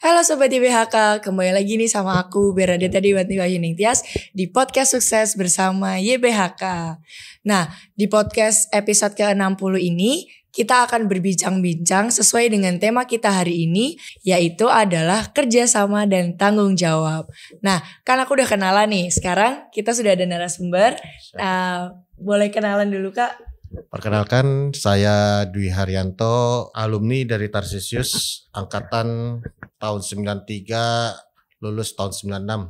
Halo Sobat YBHK, kembali lagi nih sama aku Beradita Dewanti Wahyu Tias di podcast sukses bersama YBHK. Nah, di podcast episode ke-60 ini kita akan berbincang-bincang sesuai dengan tema kita hari ini, yaitu adalah kerjasama dan tanggung jawab. Nah, kan aku udah kenalan nih, sekarang kita sudah ada narasumber. Boleh kenalan dulu Kak? Perkenalkan, saya Dwi Haryanto, alumni dari Tarsisius, angkatan tahun 93, lulus tahun 96.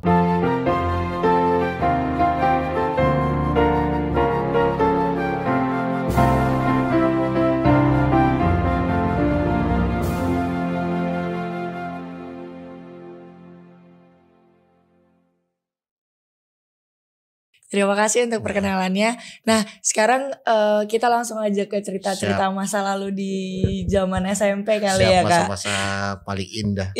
Terima kasih untuk perkenalannya. Nah, sekarang kita langsung aja ke cerita-cerita masa lalu di zaman SMP kali ya Kak. Masa-masa paling indah.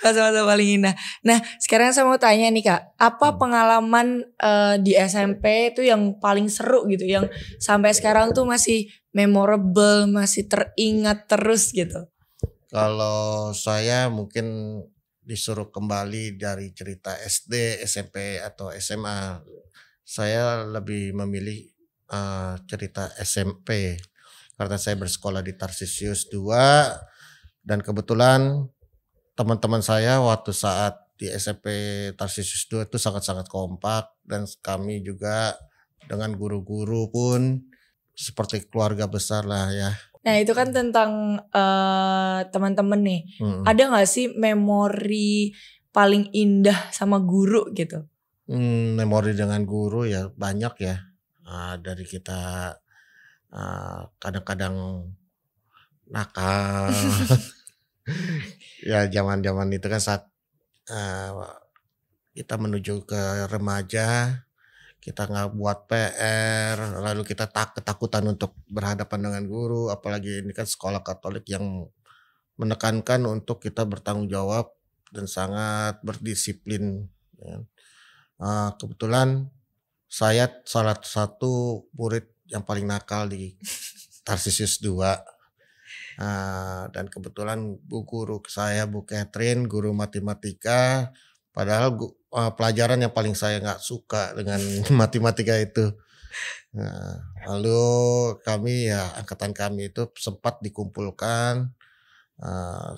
Masa-masa paling indah. Nah, sekarang saya mau tanya nih Kak, apa pengalaman di SMP itu yang paling seru gitu, yang sampai sekarang tuh masih memorable, masih teringat terus gitu? Kalau saya mungkin disuruh kembali dari cerita SD, SMP atau SMA, saya lebih memilih cerita SMP karena saya bersekolah di Tarsisius 2 dan kebetulan teman-teman saya waktu saat di SMP Tarsisius 2 itu sangat-sangat kompak dan kami juga dengan guru-guru pun seperti keluarga besar lah ya. Nah itu kan tentang teman-teman nih. Ada gak sih memori paling indah sama guru gitu? Memori dengan guru ya banyak ya. Dari kita kadang-kadang nakal. Ya zaman-zaman itu kan saat kita menuju ke remaja. Kita nggak buat PR, lalu kita ketakutan untuk berhadapan dengan guru, apalagi ini kan sekolah Katolik yang menekankan untuk kita bertanggung jawab dan sangat berdisiplin. Kebetulan saya salah satu murid yang paling nakal di Tarsisius 2. Dan kebetulan bu guru saya, Bu Catherine, guru matematika, padahal pelajaran yang paling saya nggak suka dengan matematika itu. Lalu kami ya angkatan kami itu sempat dikumpulkan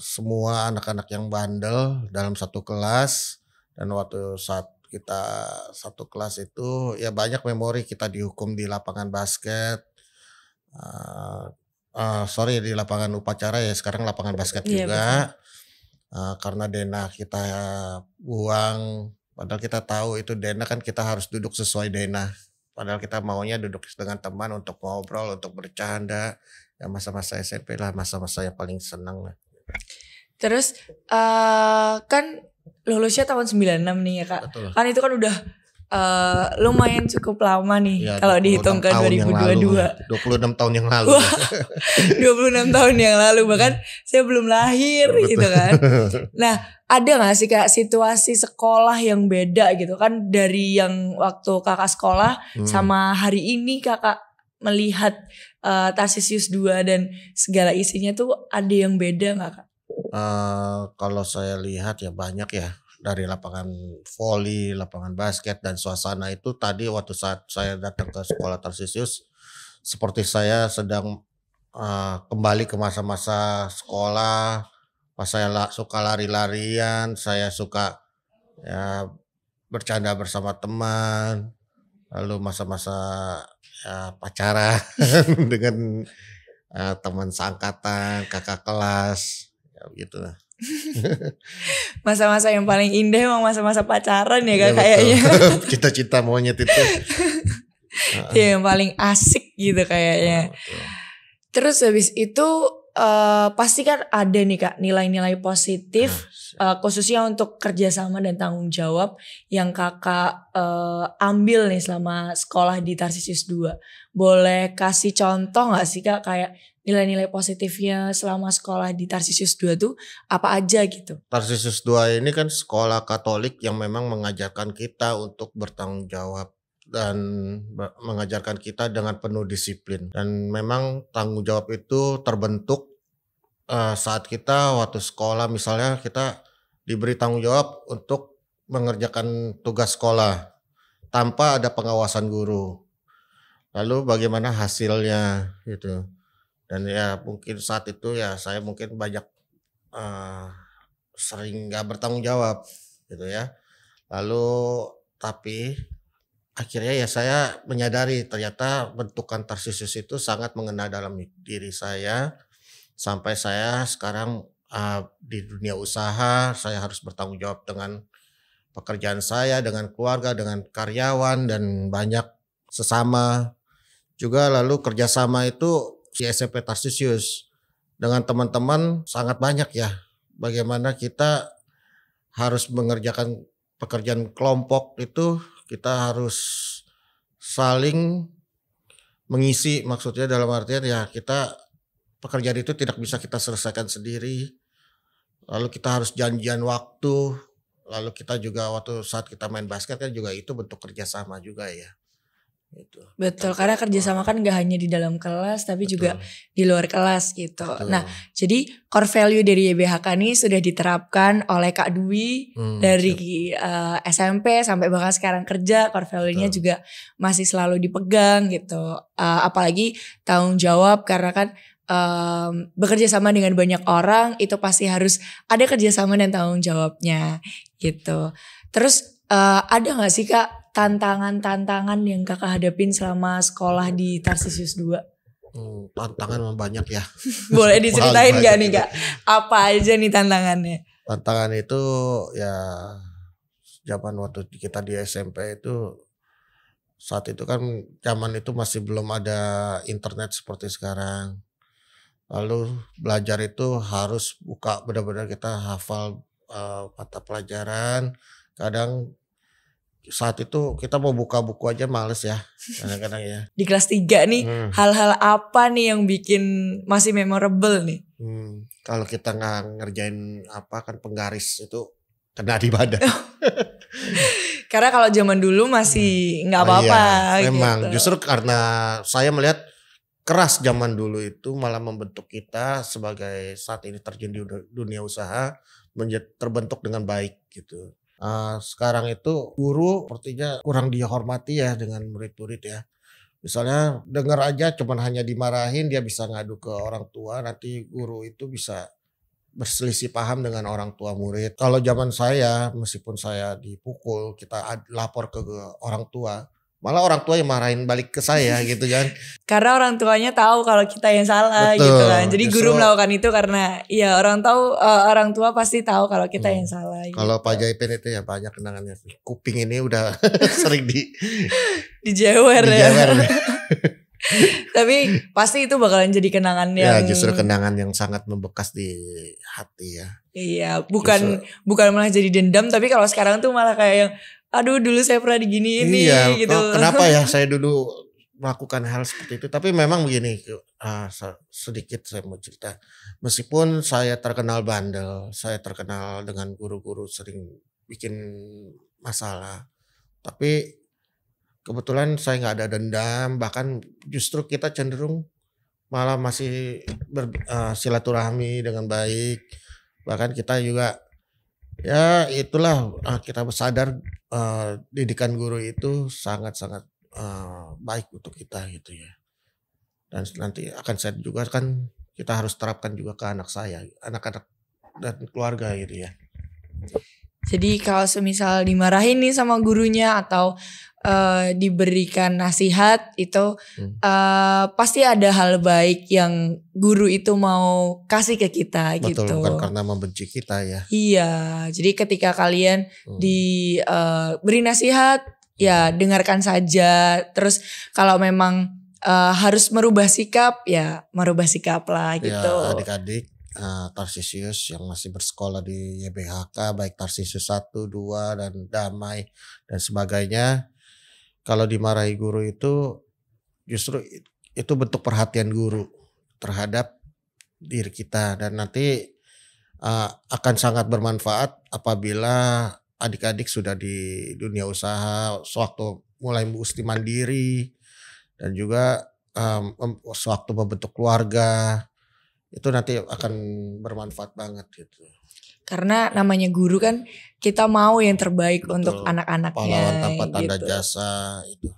semua anak-anak yang bandel dalam satu kelas, dan waktu saat kita satu kelas itu ya banyak memori. Kita dihukum di lapangan basket, di lapangan upacara ya, sekarang lapangan basket juga. Karena denah kita buang, padahal kita tahu itu denah kan kita harus duduk sesuai denah. Padahal kita maunya duduk dengan teman untuk ngobrol, untuk bercanda. Ya masa-masa SMP lah, masa-masa yang paling senang lah. Terus kan lulusnya tahun 96 nih ya Kak. Betul. Kan itu kan udah lumayan cukup lama nih ya, kalau dihitung ke 2022. 26 tahun yang lalu. 26 tahun yang lalu, bahkan saya belum lahir. Betul. Gitu kan. Nah, ada gak sih Kak situasi sekolah yang beda gitu kan, dari yang waktu Kakak sekolah sama hari ini Kakak melihat Tarsisius 2 dan segala isinya tuh, ada yang beda gak Kak? Kalau saya lihat ya banyak ya. Dari lapangan voli, lapangan basket, dan suasana itu tadi waktu saat saya datang ke sekolah Tarsisius, seperti saya sedang kembali ke masa-masa sekolah. Pas saya suka lari-larian, saya suka ya bercanda bersama teman, lalu masa-masa ya pacaran dengan teman seangkatan, kakak kelas, ya gitu lah. Masa-masa yang paling indah emang masa-masa pacaran ya Kak, kayaknya. Cita-cita monyet itu. Yang paling asik gitu kayaknya. Terus habis itu pasti kan ada nih Kak nilai-nilai positif khususnya untuk kerjasama dan tanggung jawab yang Kakak ambil nih selama sekolah di Tarsisius 2. Boleh kasih contoh gak sih Kak, kayak nilai-nilai positifnya selama sekolah di Tarsisius 2 tuh apa aja gitu? Tarsisius 2 ini kan sekolah Katolik yang memang mengajarkan kita untuk bertanggung jawab dan mengajarkan kita dengan penuh disiplin. Dan memang tanggung jawab itu terbentuk saat kita waktu sekolah misalnya kita diberi tanggung jawab untuk mengerjakan tugas sekolah tanpa ada pengawasan guru. Lalu bagaimana hasilnya gitu. Dan ya mungkin saat itu ya saya mungkin banyak sering nggak bertanggung jawab gitu ya. Lalu tapi akhirnya ya saya menyadari ternyata bentukan Tarsius itu sangat mengena dalam diri saya sampai saya sekarang di dunia usaha saya harus bertanggung jawab dengan pekerjaan saya, dengan keluarga, dengan karyawan dan banyak sesama juga. Lalu kerjasama itu di SMP Tarsius dengan teman-teman sangat banyak ya. Bagaimana kita harus mengerjakan pekerjaan kelompok itu kita harus saling mengisi, maksudnya dalam artian ya kita pekerjaan itu tidak bisa kita selesaikan sendiri. Lalu kita harus janjian waktu. Lalu kita juga waktu saat kita main basket kan juga itu bentuk kerjasama juga ya. Gitu. Betul, karena kerjasama kan gak hanya di dalam kelas tapi juga di luar kelas gitu. Betul. Nah, jadi core value dari YBHK ini sudah diterapkan oleh Kak Dwi dari SMP sampai bahkan sekarang kerja, core value-nya juga masih selalu dipegang gitu. Apalagi tanggung jawab karena kan bekerja sama dengan banyak orang itu pasti harus ada kerjasama dan tanggung jawabnya gitu. Terus ada gak sih Kak tantangan-tantangan yang Kakak hadapin selama sekolah di Tarsius 2? Tantangan banyak ya. Boleh diceritain gak nih Kak? Apa aja nih tantangannya? Tantangan itu ya zaman waktu kita di SMP itu saat itu kan zaman itu masih belum ada internet seperti sekarang. Lalu belajar itu harus buka benar-benar kita hafal mata pelajaran. Kadang saat itu kita mau buka buku aja males ya kadang-kadang ya. Di kelas 3 nih hal-hal apa nih yang bikin masih memorable nih? Kalau kita nggak ngerjain apa kan penggaris itu kena di badan. Karena kalau zaman dulu masih nggak apa-apa. Iya, memang gitu. Justru karena saya melihat keras zaman dulu itu malah membentuk kita sebagai saat ini terjun di dunia usaha terbentuk dengan baik gitu. Sekarang itu guru sepertinya kurang dihormati ya dengan murid-murid ya. Misalnya dengar aja cuman hanya dimarahin dia bisa ngadu ke orang tua, nanti guru itu bisa berselisih paham dengan orang tua murid. Kalau zaman saya meskipun saya dipukul kita lapor ke orang tua, malah orang tua yang marahin balik ke saya gitu kan. Karena orang tuanya tahu kalau kita yang salah. Betul, gitu kan. Jadi justru, guru melakukan itu karena ya orang tua pasti tahu kalau kita yang salah. Kalau gitu. Pak Jaipin itu ya banyak kenangannya. Kuping ini udah sering dijewer ya. Tapi pasti itu bakalan jadi kenangan yang ya justru kenangan yang sangat membekas di hati ya. Iya, bukan malah jadi dendam, tapi kalau sekarang tuh malah kayak yang aduh dulu saya pernah diginiin nih gitu. Kenapa ya saya dulu melakukan hal seperti itu. Tapi memang begini, sedikit saya mau cerita. Meskipun saya terkenal bandel, saya terkenal dengan guru-guru sering bikin masalah. Tapi kebetulan saya nggak ada dendam, bahkan justru kita cenderung malah masih silaturahmi dengan baik. Bahkan kita juga ya itulah kita sadar didikan guru itu sangat-sangat baik untuk kita gitu ya. Dan nanti akan saya juga kan kita harus terapkan juga ke anak saya, anak-anak dan keluarga gitu ya. Jadi kalau semisal dimarahin nih sama gurunya atau diberikan nasihat itu pasti ada hal baik yang guru itu mau kasih ke kita. Betul, gitu. Bukan karena membenci kita ya. Iya, jadi ketika kalian diberi nasihat ya dengarkan saja. Terus kalau memang harus merubah sikap ya merubah sikap lah gitu. Ya adik-adik Tarsius yang masih bersekolah di YBHK baik Tarsius 1, 2 dan Damai dan sebagainya. Kalau dimarahi guru itu justru itu bentuk perhatian guru terhadap diri kita dan nanti akan sangat bermanfaat apabila adik-adik sudah di dunia usaha sewaktu mulai mesti mandiri dan juga sewaktu membentuk keluarga itu nanti akan bermanfaat banget gitu. Karena namanya guru kan kita mau yang terbaik Betul. untuk anak-anaknya. Pahlawan tanpa tanda gitu. jasa itu.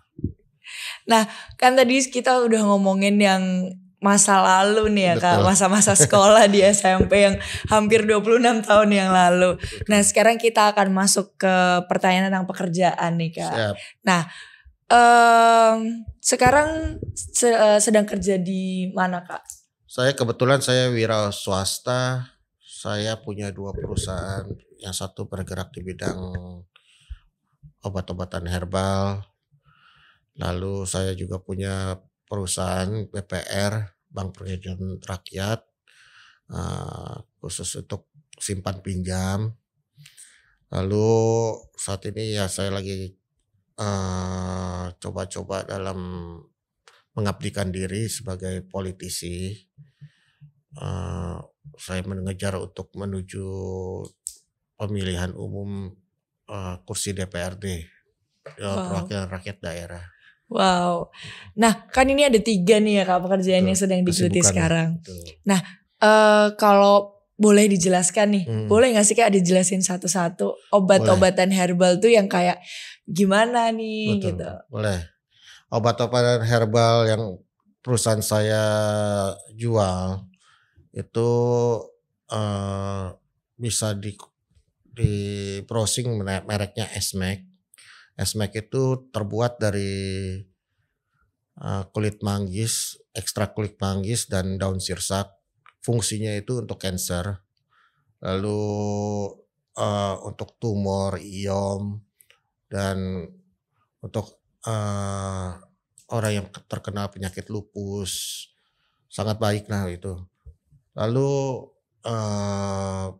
Nah kan tadi kita udah ngomongin yang masa lalu nih ya Kak, masa-masa sekolah di SMP yang hampir 26 tahun yang lalu. Nah sekarang kita akan masuk ke pertanyaan tentang pekerjaan nih Kak. Siap. Nah sekarang sedang kerja di mana Kak? Saya kebetulan wira swasta. Saya punya 2 perusahaan. Yang satu bergerak di bidang obat-obatan herbal. Lalu saya juga punya perusahaan BPR, Bank Peridon Rakyat, khusus untuk simpan pinjam. Lalu saat ini ya saya lagi coba-coba dalam mengabdikan diri sebagai politisi. Saya mengejar untuk menuju pemilihan umum kursi DPRD, perwakilan rakyat daerah. Wow. Nah kan ini ada 3 nih ya Kak pekerjaan yang sedang digeluti sekarang. Nah kalau boleh dijelaskan nih, boleh gak sih Kak dijelasin satu-satu obat-obatan herbal tuh yang kayak gimana nih? Betul, gitu. Boleh. Obat-obatan herbal yang perusahaan saya jual itu bisa di browsing mereknya Esmek. Esmek itu terbuat dari kulit manggis, ekstrak kulit manggis dan daun sirsak. Fungsinya itu untuk kanker. Lalu untuk tumor, iom, dan untuk orang yang terkena penyakit lupus. Sangat baik nah itu. Lalu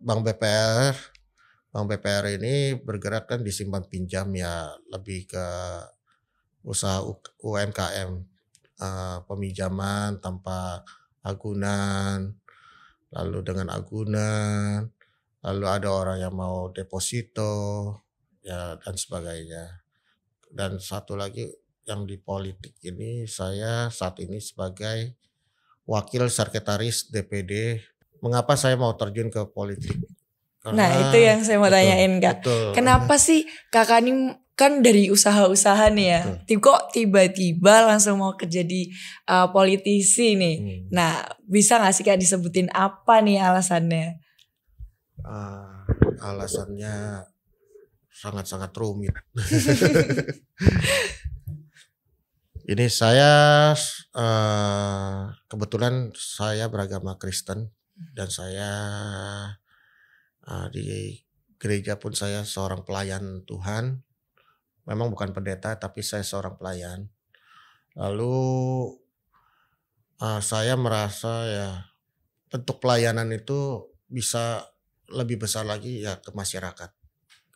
Bank BPR ini bergerak kan di simpan pinjam ya, lebih ke usaha UMKM, peminjaman tanpa agunan, lalu dengan agunan, lalu ada orang yang mau deposito ya dan sebagainya. Dan satu lagi yang di politik ini, saya saat ini sebagai wakil sekretaris DPD. Mengapa saya mau terjun ke politik? Nah itu yang saya mau tanyain Kak. Kenapa sih Kakak ini kan dari usaha-usaha nih ya, kok tiba-tiba langsung mau kerja di politisi nih. Nah bisa gak sih Kak disebutin apa nih alasannya? Alasannya sangat-sangat rumit. Ini saya kebetulan saya beragama Kristen dan saya di gereja pun saya seorang pelayan Tuhan. Memang bukan pendeta tapi saya seorang pelayan. Lalu saya merasa ya bentuk pelayanan itu bisa lebih besar lagi ya ke masyarakat.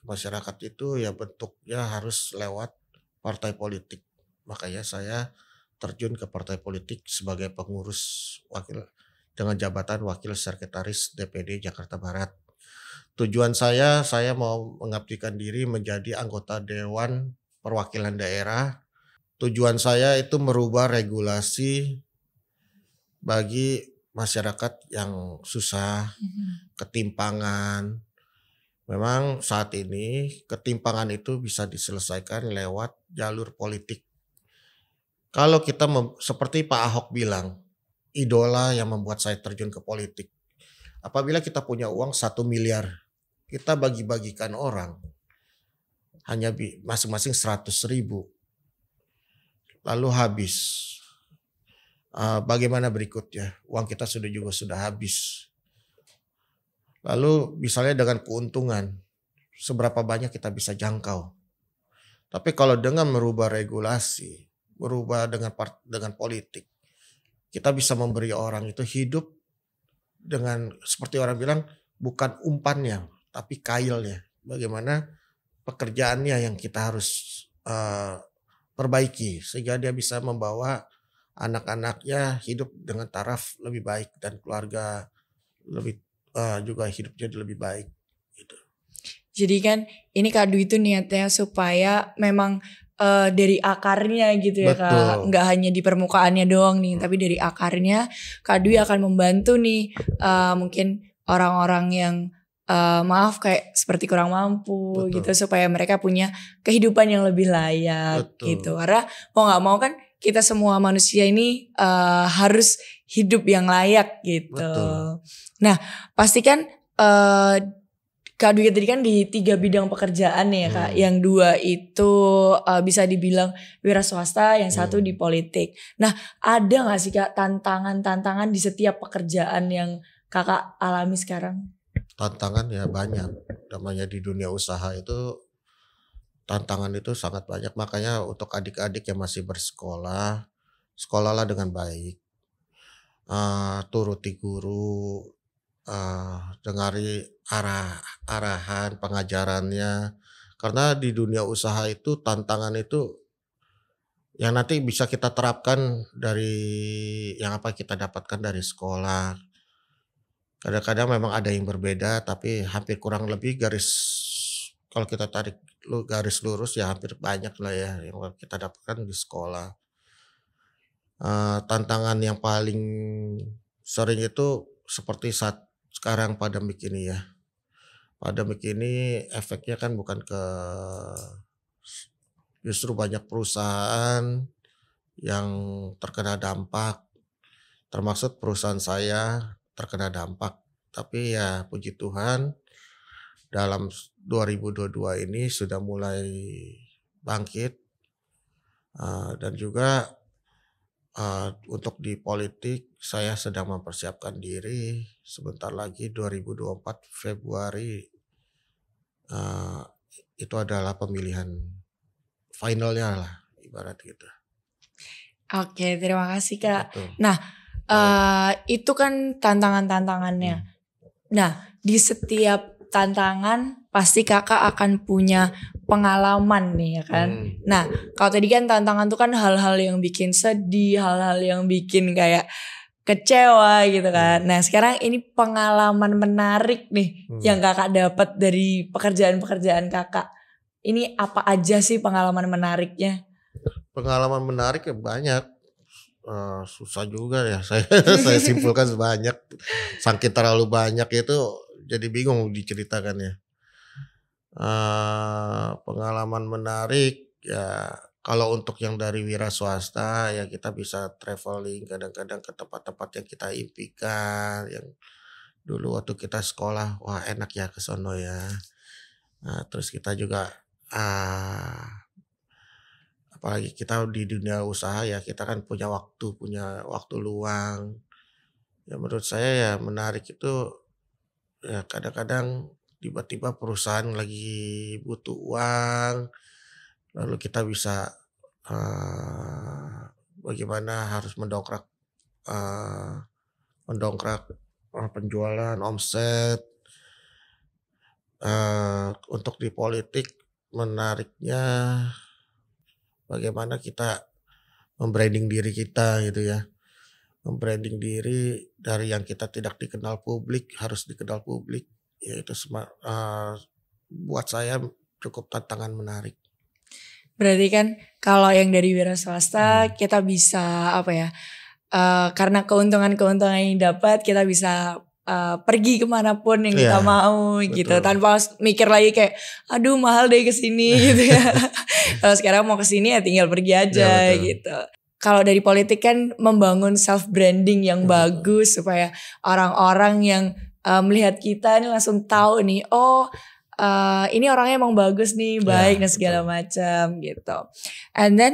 Masyarakat itu ya bentuknya harus lewat partai politik. Makanya saya terjun ke partai politik sebagai pengurus wakil dengan jabatan wakil sekretaris DPD Jakarta Barat. Tujuan saya mau mengabdikan diri menjadi anggota Dewan Perwakilan Daerah. Tujuan saya itu merubah regulasi bagi masyarakat yang susah, ketimpangan. Memang saat ini ketimpangan itu bisa diselesaikan lewat jalur politik. Kalau kita seperti Pak Ahok bilang, idola yang membuat saya terjun ke politik. Apabila kita punya uang 1 miliar, kita bagi-bagikan orang hanya masing-masing 100.000, lalu habis. Bagaimana berikutnya? Uang kita sudah habis. Lalu misalnya dengan keuntungan, seberapa banyak kita bisa jangkau. Tapi kalau dengan merubah regulasi, merubah dengan politik, kita bisa memberi orang itu hidup dengan seperti orang bilang bukan umpannya tapi kailnya. Bagaimana pekerjaannya yang kita harus perbaiki sehingga dia bisa membawa anak-anaknya hidup dengan taraf lebih baik dan keluarga lebih juga hidupnya lebih baik gitu. Jadi kan ini Kak Dwi itu niatnya supaya memang dari akarnya gitu ya Kak. Betul. Nggak hanya di permukaannya doang nih, tapi dari akarnya Kak Dwi akan membantu nih mungkin orang-orang yang maaf kayak seperti kurang mampu Betul. gitu, supaya mereka punya kehidupan yang lebih layak. Betul. Gitu. Karena mau nggak mau kan kita semua manusia ini harus hidup yang layak gitu. Betul. Nah pasti kan Kak Dwi tadi kan di 3 bidang pekerjaan nih ya Kak. Yang 2 itu bisa dibilang wira swasta, yang 1 di politik. Nah ada gak sih Kak tantangan-tantangan di setiap pekerjaan yang Kakak alami sekarang? Tantangan ya banyak. Namanya di dunia usaha itu tantangan itu sangat banyak. Makanya untuk adik-adik yang masih bersekolah, sekolahlah dengan baik. Turuti guru, dengari arahan pengajarannya, karena di dunia usaha itu tantangan itu yang nanti bisa kita terapkan dari yang apa kita dapatkan dari sekolah. Kadang-kadang memang ada yang berbeda, tapi hampir kurang lebih kalau kita tarik garis lurus ya hampir banyak lah ya yang kita dapatkan di sekolah. Tantangan yang paling sering itu seperti saat sekarang pandemik ini ya. Pandemik ini efeknya kan bukan justru banyak perusahaan yang terkena dampak, termasuk perusahaan saya terkena dampak. Tapi ya puji Tuhan dalam 2022 ini sudah mulai bangkit, dan juga untuk di politik saya sedang mempersiapkan diri. Sebentar lagi 2024 Februari itu adalah pemilihan finalnya lah ibarat gitu. Oke, terima kasih Kak. Betul. Nah itu kan tantangan-tantangannya. Nah di setiap tantangan pasti Kakak akan punya pengalaman nih ya kan. Nah kalau tadi kan tantangan tuh kan hal-hal yang bikin sedih, hal-hal yang bikin kayak kecewa gitu kan. Nah sekarang ini pengalaman menarik nih yang Kakak dapat dari pekerjaan-pekerjaan Kakak. Ini apa aja sih pengalaman menariknya? Pengalaman menarik ya banyak. Susah juga ya saya simpulkan sebanyak. Saking terlalu banyak itu jadi bingung diceritakannya. Pengalaman menarik ya kalau untuk yang dari wira swasta ya kita bisa traveling kadang-kadang ke tempat-tempat yang kita impikan, yang dulu waktu kita sekolah wah enak ya ke sono ya. Terus kita juga apalagi kita di dunia usaha ya kita kan punya waktu luang. Ya menurut saya ya menarik itu ya kadang-kadang tiba-tiba perusahaan lagi butuh uang, lalu kita bisa bagaimana harus mendongkrak penjualan, omset. Untuk di politik menariknya bagaimana kita membranding diri kita gitu ya. Membranding diri dari yang kita tidak dikenal publik harus dikenal publik. Ya itu buat saya cukup tantangan menarik. Berarti kan kalau yang dari wira swasta kita bisa apa ya? Karena keuntungan-keuntungan yang dapat kita bisa pergi kemanapun yang kita mau betul. Gitu tanpa mikir lagi kayak aduh mahal deh kesini gitu ya. Kalau sekarang mau kesini ya tinggal pergi aja gitu. Kalau dari politik kan membangun self branding yang bagus supaya orang-orang yang melihat kita ini langsung tahu nih ini orangnya emang bagus nih, baik dan segala macam gitu. And then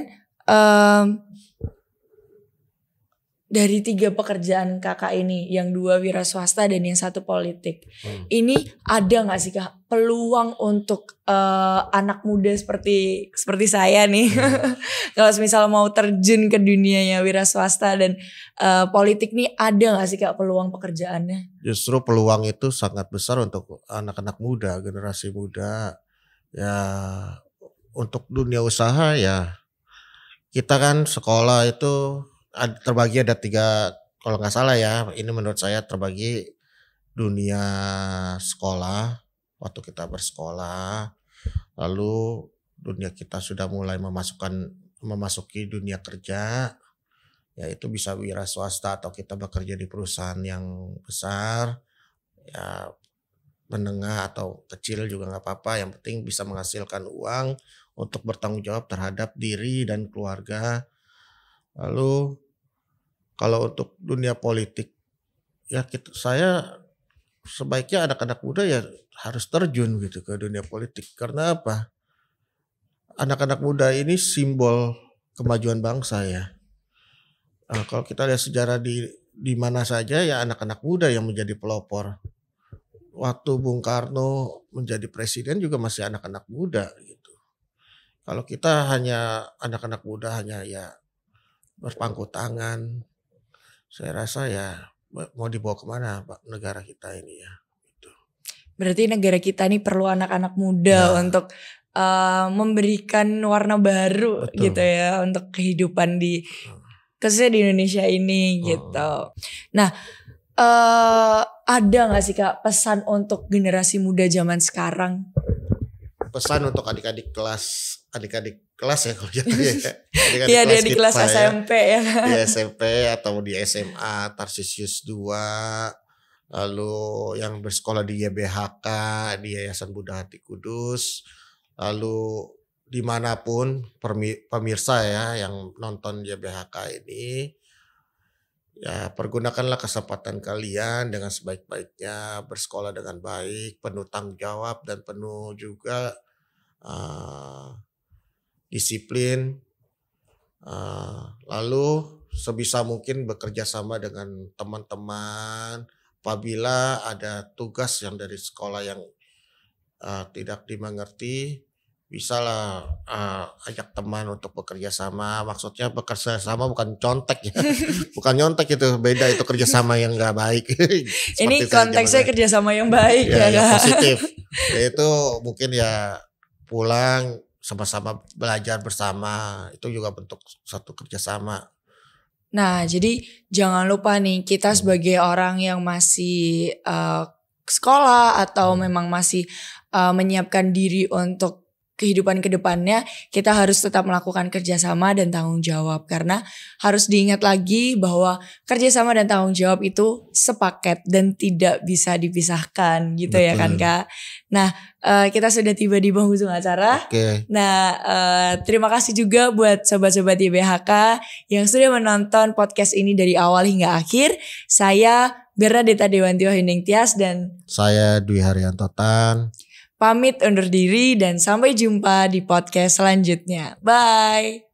dari 3 pekerjaan Kakak ini, yang 2 wira swasta dan yang 1 politik. Ini ada gak sih Kak peluang untuk anak muda seperti saya nih. Kalau misal mau terjun ke dunianya wira swasta dan politik nih ada gak sih Kak peluang pekerjaannya? Justru peluang itu sangat besar untuk anak-anak muda, generasi muda. Ya untuk dunia usaha ya kita kan sekolah itu terbagi ada 3 kalau nggak salah ya, ini menurut saya terbagi dunia sekolah waktu kita bersekolah, lalu dunia kita sudah mulai memasuki dunia kerja, ya itu bisa wira swasta atau kita bekerja di perusahaan yang besar, ya menengah atau kecil juga nggak apa-apa, yang penting bisa menghasilkan uang untuk bertanggung jawab terhadap diri dan keluarga. Lalu kalau untuk dunia politik, ya saya sebaiknya anak-anak muda ya harus terjun gitu ke dunia politik. Karena apa? Anak-anak muda ini simbol kemajuan bangsa ya. Kalau kita lihat sejarah di mana saja ya anak-anak muda yang menjadi pelopor. Waktu Bung Karno menjadi presiden juga masih anak-anak muda gitu. Kalau kita hanya anak-anak muda hanya ya berpangku tangan, saya rasa ya mau dibawa kemana Pak negara kita ini ya. Gitu. Berarti negara kita ini perlu anak-anak muda untuk memberikan warna baru gitu ya untuk kehidupan khususnya di Indonesia ini gitu. Nah, ada gak sih Kak pesan untuk generasi muda zaman sekarang? Pesan untuk adik-adik kelas ya kalau jatuh ya. Iya dia di kelas SMP ya. Di SMP atau di SMA Tarsisius 2, lalu yang bersekolah di YBHK, di Yayasan Buddha Hati Kudus, lalu dimanapun pemirsa ya yang nonton YBHK ini, ya pergunakanlah kesempatan kalian dengan sebaik-baiknya, bersekolah dengan baik, penuh tanggung jawab dan penuh juga disiplin. Lalu sebisa mungkin bekerja sama dengan teman-teman. Apabila ada tugas yang dari sekolah yang tidak dimengerti, bisalah ajak teman untuk bekerja sama. Maksudnya bekerja sama bukan contek ya. Bukan nyontek itu, beda itu kerja sama yang gak baik. Ini konteksnya kerja sama yang baik ya. Yang positif. Itu mungkin ya pulang sama-sama belajar bersama, itu juga bentuk satu kerjasama. Nah jadi jangan lupa nih kita sebagai orang yang masih sekolah atau memang masih menyiapkan diri untuk kehidupan kedepannya, kita harus tetap melakukan kerjasama dan tanggung jawab. Karena harus diingat lagi bahwa kerjasama dan tanggung jawab itu sepaket dan tidak bisa dipisahkan gitu. Betul. Ya kan Kak. Nah kita sudah tiba di penghujung acara. Nah terima kasih juga buat sobat-sobat YBHK yang sudah menonton podcast ini dari awal hingga akhir. Saya Bernadetta Dewanti Wahyuning Tias dan saya Dwi Haryanto Tan. Pamit undur diri dan sampai jumpa di podcast selanjutnya. Bye.